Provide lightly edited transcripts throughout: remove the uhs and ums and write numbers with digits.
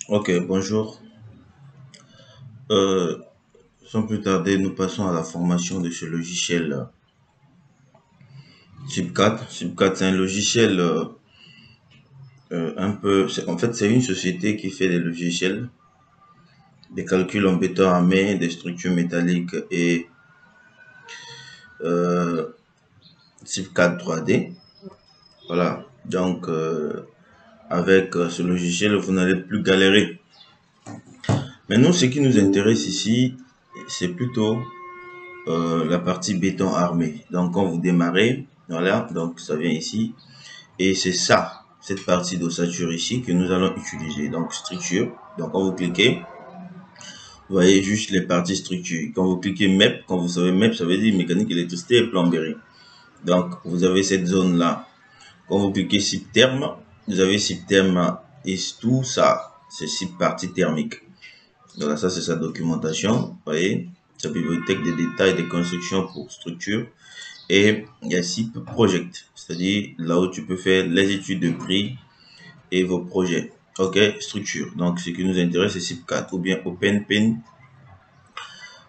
Ok, bonjour. Euh, Sans plus tarder, nous passons à la formation de ce logiciel Chipcat. Chipcat, c'est un logiciel en fait, c'est une société qui fait des logiciels, des calculs en béton armé, des structures métalliques et euh, Chipcat 3D. Voilà. Donc, avec ce logiciel, vous n'allez plus galérer. Mais nous, ce qui nous intéresse ici, c'est plutôt la partie béton armé. Donc, quand vous démarrez, voilà, donc ça vient ici. Et c'est ça, cette partie d'ossature ici que nous allons utiliser. Donc, structure. Donc, quand vous cliquez, vous voyez juste les parties structure. Quand vous cliquez MEP, quand vous savez MEP, ça veut dire mécanique, électricité et plomberie. Donc, vous avez cette zone-là. Quand vous cliquez SIP terme, vous avez SIP terme et tout ça, c'est SIP partie thermique. Donc, ça, c'est sa documentation. Vous voyez, sa bibliothèque des détails des constructions pour structure. Et il y a SIP Project, c'est-à-dire là où tu peux faire les études de prix et vos projets. Ok, structure. Donc, ce qui nous intéresse, c'est SIP4 ou bien OpenPen.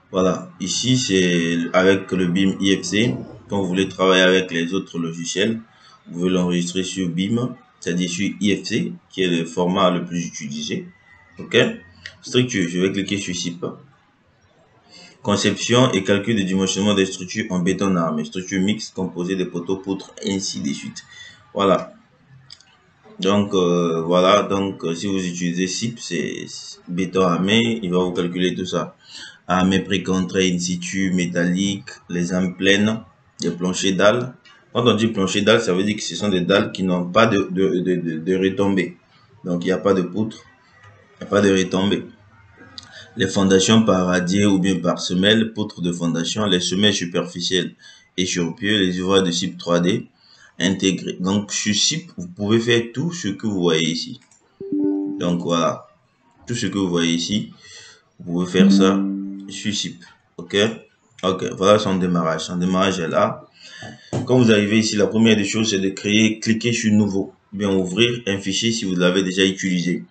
Voilà, ici, c'est avec le BIM IFC. Quand vous voulez travailler avec les autres logiciels, vous pouvez l'enregistrer sur BIM, c'est-à-dire sur IFC, qui est le format le plus utilisé. Ok, structure, je vais cliquer sur SIP. Conception et calcul de dimensionnement des structures en béton armé, structure mixte composée de poteaux, poutres, ainsi de suite. Voilà. Donc, si vous utilisez SIP, c'est béton armé, il va vous calculer tout ça. Armé pré-contré in situ, métallique, les âmes pleines, des planchers dalles. Quand on dit plancher dalle, ça veut dire que ce sont des dalles qui n'ont pas de retombées. Donc, il n'y a pas de poutre, il n'y a pas de retombées. Les fondations par radier ou bien par semelle, poutres de fondation, les semelles superficielles et sur pied, les ouvrages de SIP 3D intégrés. Donc, sur SIP, vous pouvez faire tout ce que vous voyez ici. Donc, voilà. Tout ce que vous voyez ici, vous pouvez faire ça sur SIP. OK? OK. Voilà son démarrage. Son démarrage est là. Quand vous arrivez ici, la première des choses, c'est de créer, cliquer sur nouveau. Bien ouvrir un fichier si vous l'avez déjà utilisé.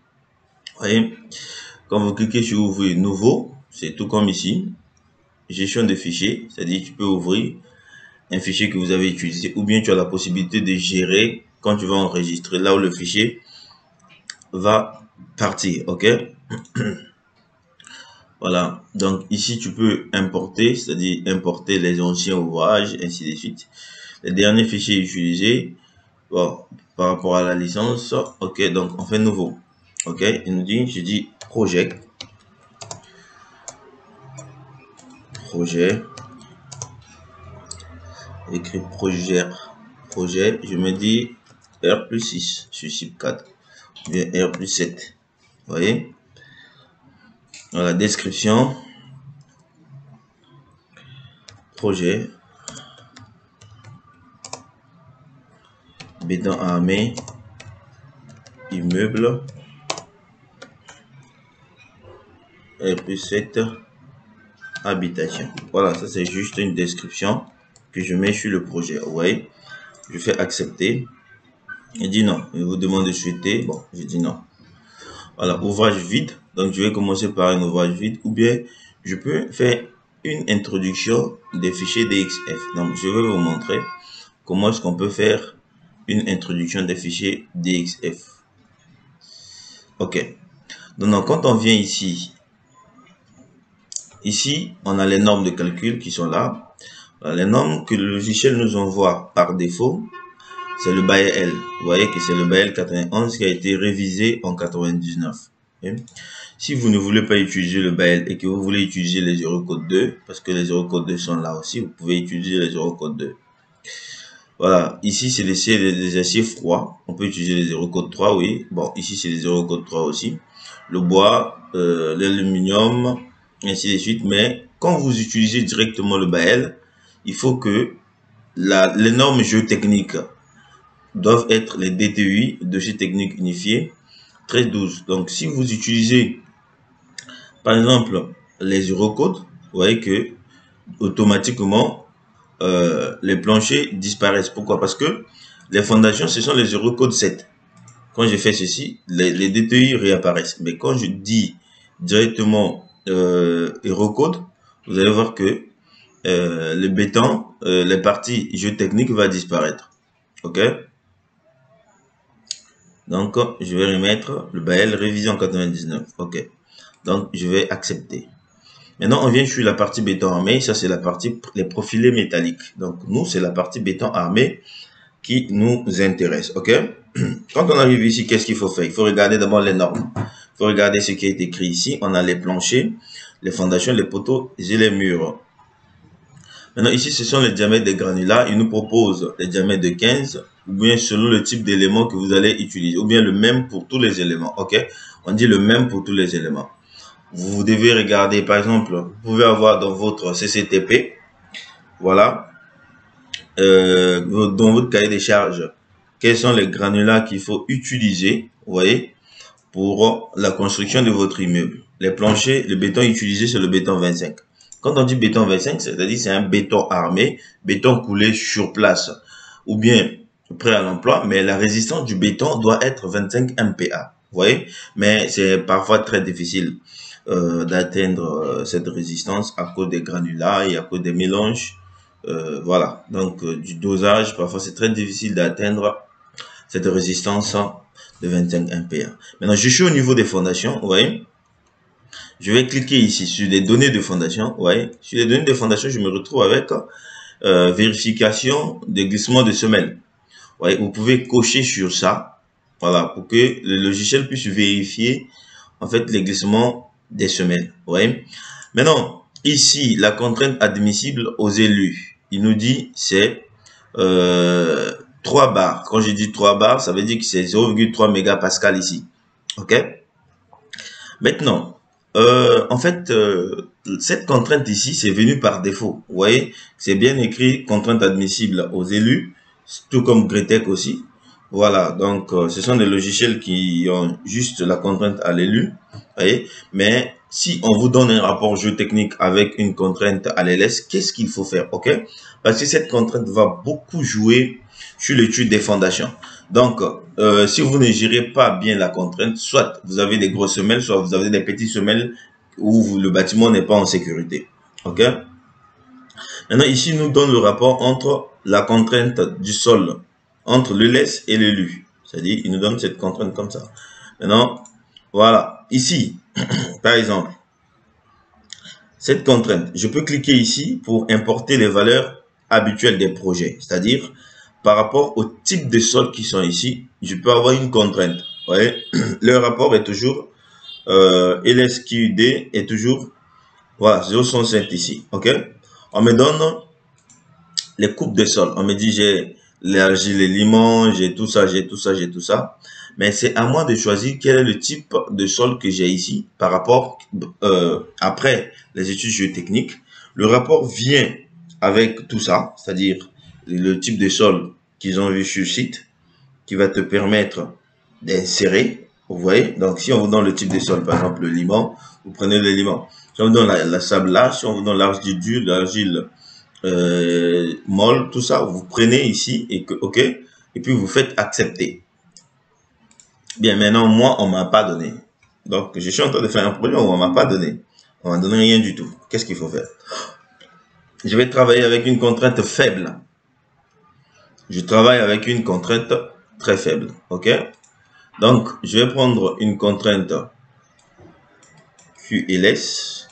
Vous voyez? Quand vous cliquez sur ouvrir nouveau, c'est tout comme ici. Gestion de fichiers, c'est-à-dire tu peux ouvrir un fichier que vous avez utilisé ou bien tu as la possibilité de gérer quand tu vas enregistrer là où le fichier va partir. OK? Voilà, donc ici tu peux importer, c'est-à-dire importer les anciens ouvrages, ainsi de suite. Les derniers fichiers utilisés, bon, par rapport à la licence, ok, donc on fait nouveau. Ok, il nous dit, je dis projet, écrit projet, je me dis R plus 6 sur SIP 4, bien R plus 7. Vous voyez, dans la description, projet, béton armé, immeuble, R plus 7, habitation. Voilà, ça c'est juste une description que je mets sur le projet. Vous voyez, je fais accepter. Il dit non. Il vous demande de souhaiter. Bon, je dis non. Voilà, ouvrage vide. Donc, je vais commencer par un ouvrage vide ou bien je peux faire une introduction des fichiers DXF. Donc, je vais vous montrer comment est-ce qu'on peut faire une introduction des fichiers DXF. Ok. Donc, quand on vient ici, on a les normes de calcul qui sont là. Les normes que le logiciel nous envoie par défaut, c'est le BAEL. Vous voyez que c'est le BAEL 91 qui a été révisé en 99. Okay. Si vous ne voulez pas utiliser le BAEL et que vous voulez utiliser les Eurocode 2, parce que les Eurocode 2 sont là aussi, vous pouvez utiliser les Eurocode 2. Voilà, ici c'est des aciers froids. On peut utiliser les Eurocode 3, oui. Bon, ici c'est les Eurocode 3 aussi. Le bois, l'aluminium, ainsi de suite. Mais quand vous utilisez directement le BAEL, il faut que les normes géotechniques doivent être les DTUI, dossier technique unifié, 1312. Donc, si vous utilisez, par exemple, les Eurocodes, vous voyez que automatiquement, les planchers disparaissent. Pourquoi? Parce que les fondations, ce sont les Eurocodes 7. quand je fais ceci, les DTI réapparaissent. Mais quand je dis directement HeroCode, vous allez voir que le béton, les parties jeu technique va disparaître. OK? Donc, je vais remettre le BL révision 99. OK. Donc, je vais accepter. Maintenant, on vient sur la partie béton armé. Ça, c'est la partie, les profilés métalliques. Donc, nous, c'est la partie béton armé qui nous intéresse. OK? Quand on arrive ici, qu'est-ce qu'il faut faire? Il faut regarder d'abord les normes. Il faut regarder ce qui est écrit ici. On a les planchers, les fondations, les poteaux et les murs. Maintenant, ici, ce sont les diamètres des granulats. Il nous propose les diamètres de 15, ou bien selon le type d'élément que vous allez utiliser, ou bien le même pour tous les éléments. OK? On dit le même pour tous les éléments. Vous devez regarder, par exemple, vous pouvez avoir dans votre CCTP, voilà, dans votre cahier des charges, quels sont les granulats qu'il faut utiliser, vous voyez, pour la construction de votre immeuble. Les planchers, le béton utilisé, c'est le béton 25. Quand on dit béton 25, c'est-à-dire c'est un béton armé, béton coulé sur place, ou bien prêt à l'emploi, mais la résistance du béton doit être 25 MPa. Vous voyez, mais c'est parfois très difficile d'atteindre cette résistance à cause des granulats et à cause des mélanges. Voilà, donc du dosage, parfois c'est très difficile d'atteindre cette résistance de 25 MPa. Maintenant, je suis au niveau des fondations, vous voyez. Je vais cliquer ici sur les données de fondation. Vous voyez, sur les données de fondation, je me retrouve avec vérification des glissements de semelles. Vous voyez, vous pouvez cocher sur ça, voilà, pour que le logiciel puisse vérifier en fait les glissements des semelles. Vous voyez. Maintenant, ici, la contrainte admissible aux élus, il nous dit c'est 3 bars. Quand je dis 3 bars, ça veut dire que c'est 0,3 mégapascal ici. OK? Maintenant, en fait, cette contrainte ici, c'est venu par défaut. Vous voyez, c'est bien écrit contrainte admissible aux élus, tout comme Gretec aussi. Voilà, donc ce sont des logiciels qui ont juste la contrainte à l'élu. Voyez, mais si on vous donne un rapport géotechnique avec une contrainte à l'LS, qu'est-ce qu'il faut faire? OK? Parce que cette contrainte va beaucoup jouer sur l'étude des fondations. Donc, si vous ne gérez pas bien la contrainte, soit vous avez des grosses semelles, soit vous avez des petites semelles où le bâtiment n'est pas en sécurité. OK? Maintenant, ici, il nous donne le rapport entre la contrainte du sol, entre le LS et l'élu. C'est-à-dire, il nous donne cette contrainte comme ça. Maintenant, voilà. Ici, par exemple, cette contrainte, je peux cliquer ici pour importer les valeurs habituelles des projets. C'est-à-dire, par rapport au type de sol qui sont ici, je peux avoir une contrainte. Vous voyez, le rapport est toujours, LSQD est toujours, voilà, 0,65 ici. OK? On me donne les coupes de sol. On me dit, j'ai l'argile, les limons, j'ai tout ça, j'ai tout ça, j'ai tout ça. Mais c'est à moi de choisir quel est le type de sol que j'ai ici par rapport, après les études géotechniques. Le rapport vient avec tout ça, c'est-à-dire le type de sol qu'ils ont vu sur le site, qui va te permettre d'insérer. Vous voyez, donc si on vous donne le type de sol, par exemple le limon, vous prenez le limon. Si on vous donne la sable lâche, si on vous donne l'argile dure, l'argile molle, tout ça, vous prenez ici et que OK, et puis vous faites accepter. Bien, maintenant moi on m'a pas donné. Donc je suis en train de faire un projet où on m'a pas donné. On m'a donné rien du tout. Qu'est-ce qu'il faut faire? Je vais travailler avec une contrainte faible. Je travaille avec une contrainte très faible. OK? Donc, je vais prendre une contrainte QLS,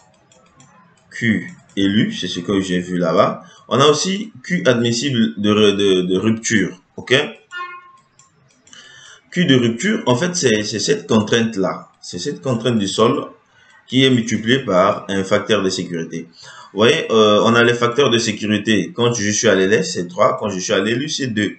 Q élu, c'est ce que j'ai vu là-bas. On a aussi Q admissible de rupture. OK? Q de rupture, en fait, c'est cette contrainte-là. C'est cette contrainte du sol qui est multipliée par un facteur de sécurité. Vous voyez, on a les facteurs de sécurité. Quand je suis à l'LS, c'est 3. Quand je suis à l'élu, c'est 2.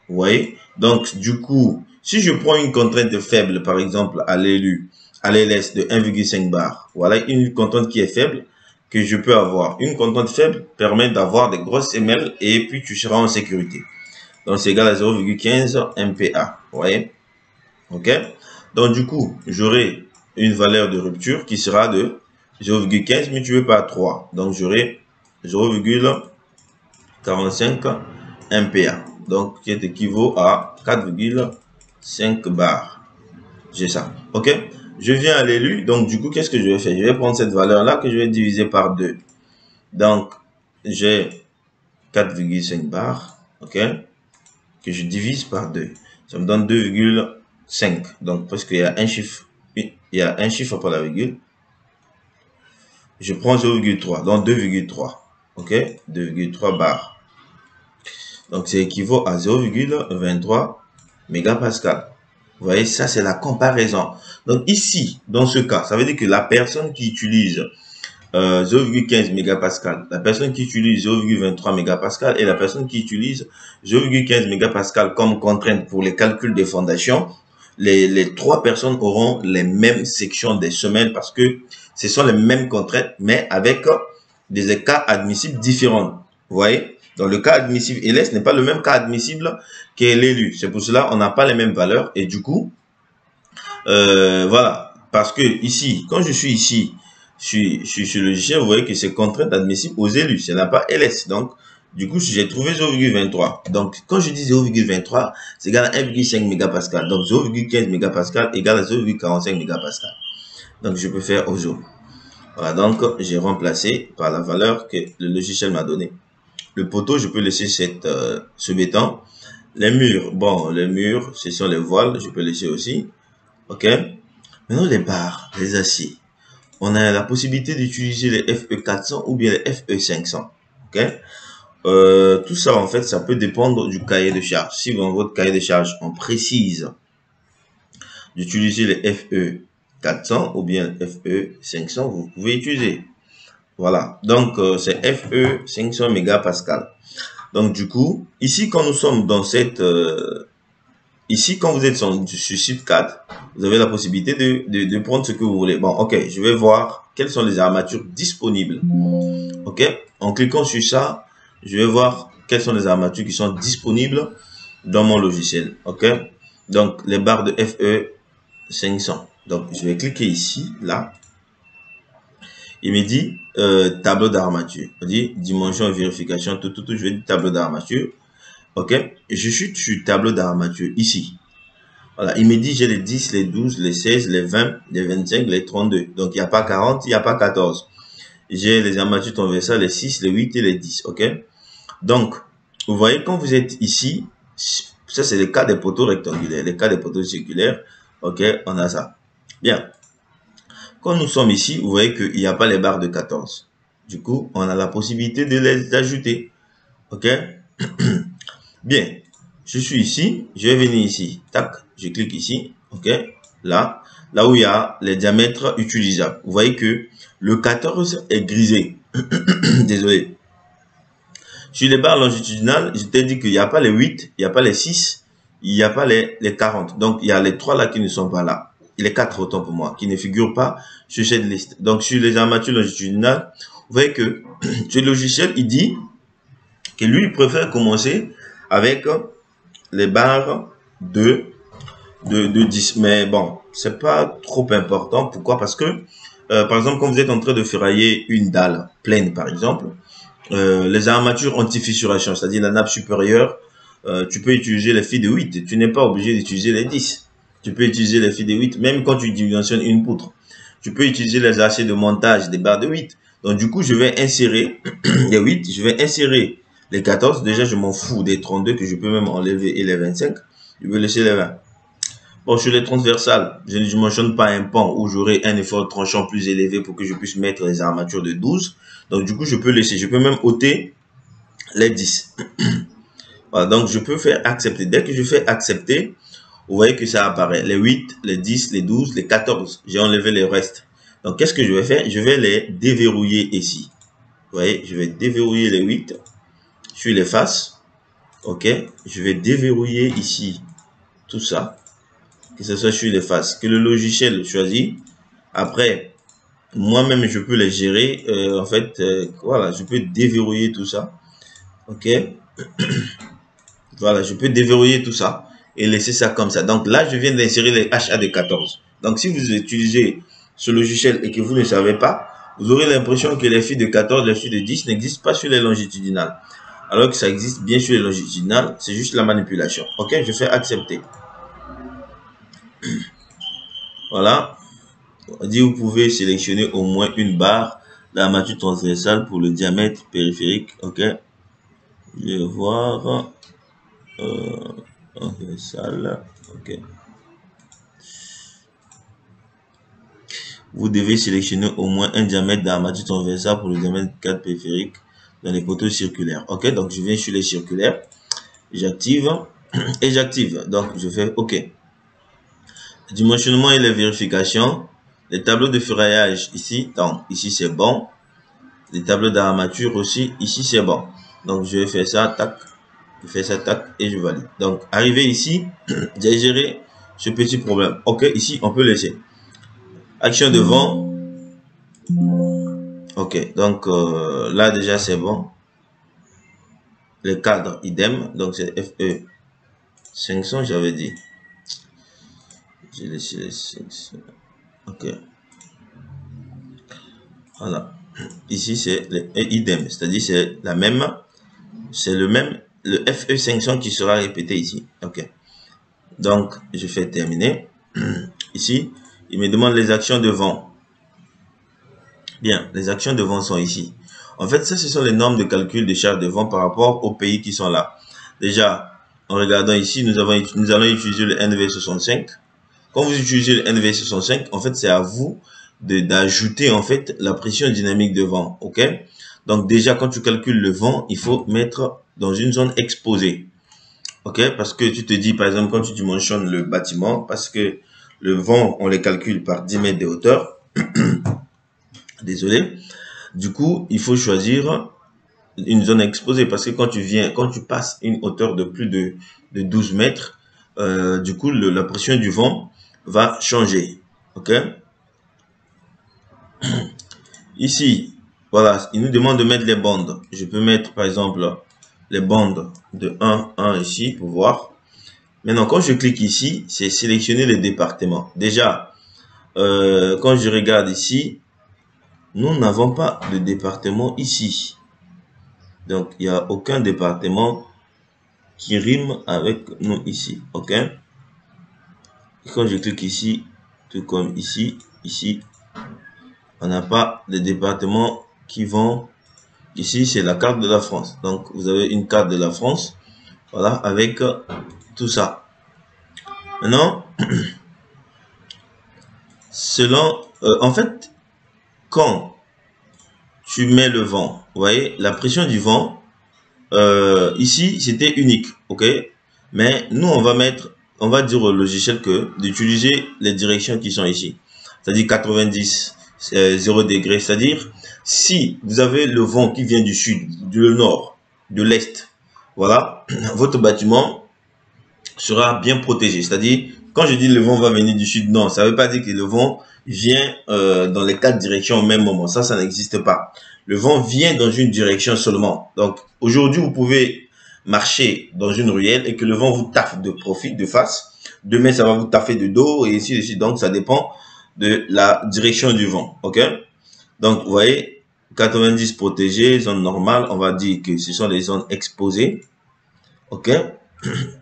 Vous voyez? Donc, du coup, si je prends une contrainte faible, par exemple, à l'élu, à l'LS de 1,5 bar, voilà une contrainte qui est faible que je peux avoir. Une contrainte faible permet d'avoir des grosses semelles et puis tu seras en sécurité. Donc, c'est égal à 0,15 MPa. Vous voyez? OK? Donc, du coup, j'aurai une valeur de rupture qui sera de 0,15 multiplié par 3. Donc, j'aurai 0,45 MPa. Donc, qui équivaut à 4,1 5 barres. J'ai ça. OK? Je viens à l'élu. Donc, du coup, qu'est-ce que je vais faire? Je vais prendre cette valeur-là que je vais diviser par 2. Donc, j'ai 4,5 barres. OK? Que je divise par 2. Ça me donne 2,5. Donc, parce qu'il y a un chiffre. Il y a un chiffre après la virgule. Je prends 0,3. Donc, 2,3. OK? 2,3 barres. Donc, c'est équivaut à 0,23 mégapascal. Vous voyez, ça, c'est la comparaison. Donc, ici, dans ce cas, ça veut dire que la personne qui utilise 0,15 mégapascal, la personne qui utilise 0,23 mégapascal et la personne qui utilise 0,15 mégapascal comme contrainte pour les calculs des fondations, les trois personnes auront les mêmes sections des semelles parce que ce sont les mêmes contraintes, mais avec des cas admissibles différents. Vous voyez? Donc, le cas admissible LS n'est pas le même cas admissible que l'élu. C'est pour cela qu'on n'a pas les mêmes valeurs. Et du coup, voilà. Parce que ici, quand je suis ici, je suis sur le logiciel, vous voyez que c'est contrainte admissible aux élus. Ce n'est pas LS. Donc, du coup, j'ai trouvé 0,23. Donc, quand je dis 0,23, c'est égal à 1,5 mégapascal. Donc, 0,15 mégapascal égale à 0,45 mégapascal. Donc, je peux faire aujo. Voilà. Donc, j'ai remplacé par la valeur que le logiciel m'a donnée. Le poteau, je peux laisser ce béton. Les murs, bon, les murs, ce sont les voiles, je peux laisser aussi. OK. Maintenant, les barres, les aciers. On a la possibilité d'utiliser les FE400 ou bien les FE500. OK. Tout ça, en fait, ça peut dépendre du cahier de charge. Si dans votre cahier de charge, on précise d'utiliser les FE400 ou bien FE500, vous pouvez utiliser. Voilà. Donc, c'est FE 500 mégapascal. Donc, du coup, ici, quand nous sommes dans cette... ici, quand vous êtes sur site 4, vous avez la possibilité de prendre ce que vous voulez. Bon, OK, je vais voir quelles sont les armatures disponibles. OK, en cliquant sur ça, je vais voir quelles sont les armatures qui sont disponibles dans mon logiciel. OK, donc les barres de FE 500. Donc, je vais cliquer ici, là. Il me dit tableau d'armature. Il dit dimension, vérification, tout. Je vais dire tableau d'armature. OK. Je suis sur tableau d'armature ici. Voilà. Il me dit j'ai les 10, les 12, les 16, les 20, les 25, les 32. Donc, il n'y a pas 40, il n'y a pas 14. J'ai les armatures transversales, les 6, les 8 et les 10. OK. Donc, vous voyez, quand vous êtes ici, ça, c'est le cas des poteaux rectangulaires. Les cas des poteaux circulaires. OK. On a ça. Bien. Quand nous sommes ici, vous voyez qu'il n'y a pas les barres de 14. Du coup, on a la possibilité de les ajouter. OK? Bien. Je suis ici. Je vais venir ici. Tac. Je clique ici. OK? Là où il y a les diamètres utilisables. Vous voyez que le 14 est grisé. Désolé. Sur les barres longitudinales, je t'ai dit qu'il n'y a pas les 8, il n'y a pas les 6, il n'y a pas les 40. Donc, il y a les 3 là qui ne sont pas là. Les 4 autant pour moi, qui ne figurent pas sur cette liste. Donc, sur les armatures longitudinales, vous voyez que ce logiciel, il dit que lui, il préfère commencer avec les barres de 10. Mais bon, c'est pas trop important. Pourquoi? Parce que, par exemple, quand vous êtes en train de ferrailler une dalle pleine, par exemple, les armatures anti-fissuration, c'est-à-dire la nappe supérieure, tu peux utiliser les fils de 8. Tu n'es pas obligé d'utiliser les 10. Tu peux utiliser les fils de 8, même quand tu dimensionnes une poutre. Tu peux utiliser les aciers de montage des barres de 8. Donc, du coup, je vais insérer les 8, je vais insérer les 14. Déjà, je m'en fous des 32 que je peux même enlever et les 25. Je vais laisser les 20. Bon, sur les transversales, je ne dimensionne pas un pan où j'aurai un effort tranchant plus élevé pour que je puisse mettre les armatures de 12. Donc, du coup, je peux laisser. Je peux même ôter les 10. Voilà, donc je peux faire accepter. Dès que je fais accepter, vous voyez que ça apparaît. Les 8, les 10, les 12, les 14. J'ai enlevé les restes. Donc, qu'est-ce que je vais faire? Je vais les déverrouiller ici. Vous voyez, je vais déverrouiller les 8 sur les faces. OK. Je vais déverrouiller ici tout ça. Que ce soit sur les faces. Que le logiciel choisit. Après, moi-même, je peux les gérer. En fait, voilà, je peux déverrouiller tout ça. OK. Voilà, je peux déverrouiller tout ça et laisser ça comme ça. Donc là, je viens d'insérer les HAD14. Donc si vous utilisez ce logiciel et que vous ne savez pas, vous aurez l'impression que les fils de 14, les fils de 10 n'existent pas sur les longitudinales. Alors que ça existe bien sur les longitudinales, c'est juste la manipulation. OK, je fais accepter. Voilà. On dit vous pouvez sélectionner au moins une barre d'armature transversale pour le diamètre périphérique. Ok. Je vais voir. Transversale. Ok. Vous devez sélectionner au moins un diamètre d'armature transversale pour le diamètre cadre périphérique dans les poteaux circulaires. Ok. Donc je viens sur les circulaires. J'active et j'active. Donc je fais OK. Dimensionnement et les vérifications. Les tableaux de ferraillage ici. Donc ici c'est bon. Les tableaux d'armature aussi. Ici c'est bon. Donc je vais faire ça. Tac. Je fais ça. Tac. Et je valide. Donc arrivé ici. J'ai géré ce petit problème. OK. Ici on peut laisser. Action de vent. OK. Donc là déjà c'est bon. Les cadres idem. Donc c'est FE 500 j'avais dit. J'ai laissé les 500. OK. Voilà. Ici, c'est le idem, c'est-à-dire c'est la même, c'est le même, le FE 500 qui sera répété ici. OK. Donc, je fais terminer. Ici, il me demande les actions de vent. Bien, les actions de vent sont ici. En fait, ça, ce sont les normes de calcul de charge de vent par rapport aux pays qui sont là. Déjà, en regardant ici, nous allons utiliser le NV65. Quand vous utilisez le NV65, en fait, c'est à vous d'ajouter en fait la pression dynamique de vent. OK? Donc déjà, quand tu calcules le vent, il faut mettre dans une zone exposée. OK? Parce que tu te dis, par exemple, quand tu dimensionnes le bâtiment, parce que le vent, on les calcule par 10 mètres de hauteur. Désolé. Du coup, il faut choisir une zone exposée parce que quand tu passes une hauteur de plus de 12 mètres, du coup, la pression du vent va changer. OK? Ici, voilà, il nous demande de mettre les bandes. Je peux mettre, par exemple, les bandes de 1 ici pour voir. Maintenant, quand je clique ici, c'est sélectionner les départements. Déjà, quand je regarde ici, nous n'avons pas de département ici. Donc, il n'y a aucun département qui rime avec nous ici. OK? Et quand je clique ici, tout comme ici, on n'a pas de départements qui vont. Ici, c'est la carte de la France. Donc, vous avez une carte de la France. Voilà, avec tout ça. Maintenant, selon, en fait, quand tu mets le vent, vous voyez, la pression du vent, ici, c'était unique, ok? Mais nous, on va dire au logiciel que d'utiliser les directions qui sont ici. C'est-à-dire 90, 0 degré. C'est-à-dire, si vous avez le vent qui vient du sud, du nord, de l'est, voilà, votre bâtiment sera bien protégé. C'est-à-dire, quand je dis le vent va venir du sud, non, ça ne veut pas dire que le vent vient dans les 4 directions au même moment. Ça n'existe pas. Le vent vient dans une direction seulement. Donc, aujourd'hui, vous pouvez marcher dans une ruelle et que le vent vous taffe de profil, de face. Demain, ça va vous taffer de dos et ainsi de suite. Donc, ça dépend de la direction du vent. OK? Donc, vous voyez, 90 protégés, zone normale, on va dire que ce sont les zones exposées. OK?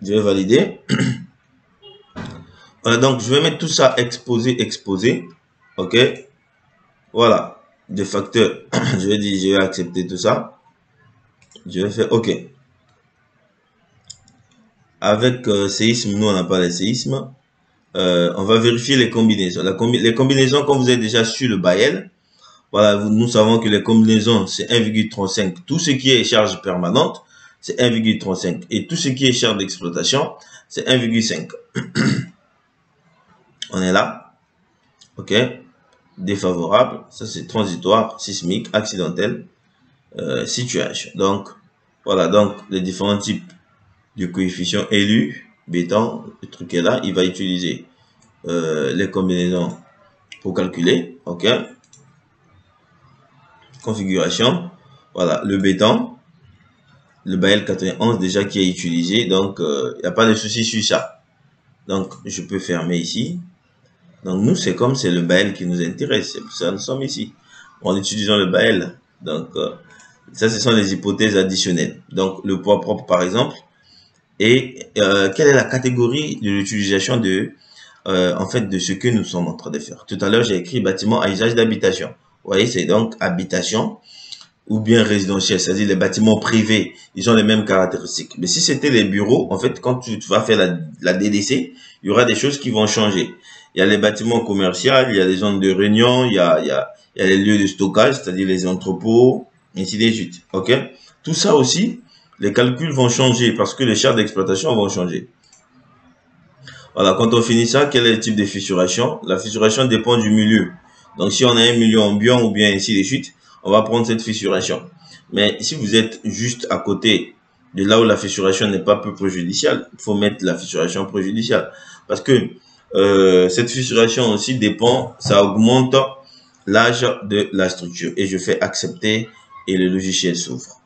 Je vais valider. Voilà, donc je vais mettre tout ça exposé. OK? Voilà. Des facteurs. Je vais dire, je vais accepter tout ça. Je vais faire OK. Avec séisme, nous on n'a pas les séismes. On va vérifier les combinaisons. Les combinaisons, quand vous êtes déjà sur le Bael, voilà, nous savons que les combinaisons, c'est 1,35. Tout ce qui est charge permanente, c'est 1,35. Et tout ce qui est charge d'exploitation, c'est 1,5. On est là. OK. Défavorable. Ça, c'est transitoire, sismique, accidentel, situation. Donc, voilà. Donc, les différents types de coefficients élus, béton, le truc est là. Il va utiliser les combinaisons pour calculer. OK. Configuration. Voilà. Le béton. Le Bael 91 déjà qui est utilisé. Donc, il n'y a pas de souci sur ça. Donc, je peux fermer ici. Donc, nous, c'est comme c'est le Bael qui nous intéresse. C'est pour ça que nous sommes ici. En utilisant le Bael. Donc, ça, ce sont les hypothèses additionnelles. Donc, le poids propre, par exemple. Et quelle est la catégorie de l'utilisation de en fait, de ce que nous sommes en train de faire. Tout à l'heure, j'ai écrit bâtiment à usage d'habitation. Vous voyez, c'est donc habitation ou bien résidentiel, c'est-à-dire les bâtiments privés, ils ont les mêmes caractéristiques. Mais si c'était les bureaux, en fait, quand tu vas faire la DDC, il y aura des choses qui vont changer. Il y a les bâtiments commerciaux, il y a les zones de réunion, il y a les lieux de stockage, c'est-à-dire les entrepôts, ainsi de suite. OK? Tout ça aussi, les calculs vont changer parce que les chartes d'exploitation vont changer. Voilà, quand on finit ça, quel est le type de fissuration? La fissuration dépend du milieu. Donc, si on a un milieu ambiant ou bien ainsi de suite, on va prendre cette fissuration. Mais si vous êtes juste à côté de là où la fissuration n'est pas peu préjudiciable, il faut mettre la fissuration préjudiciable. Parce que cette fissuration aussi dépend, ça augmente l'âge de la structure. Et je fais accepter et le logiciel s'ouvre.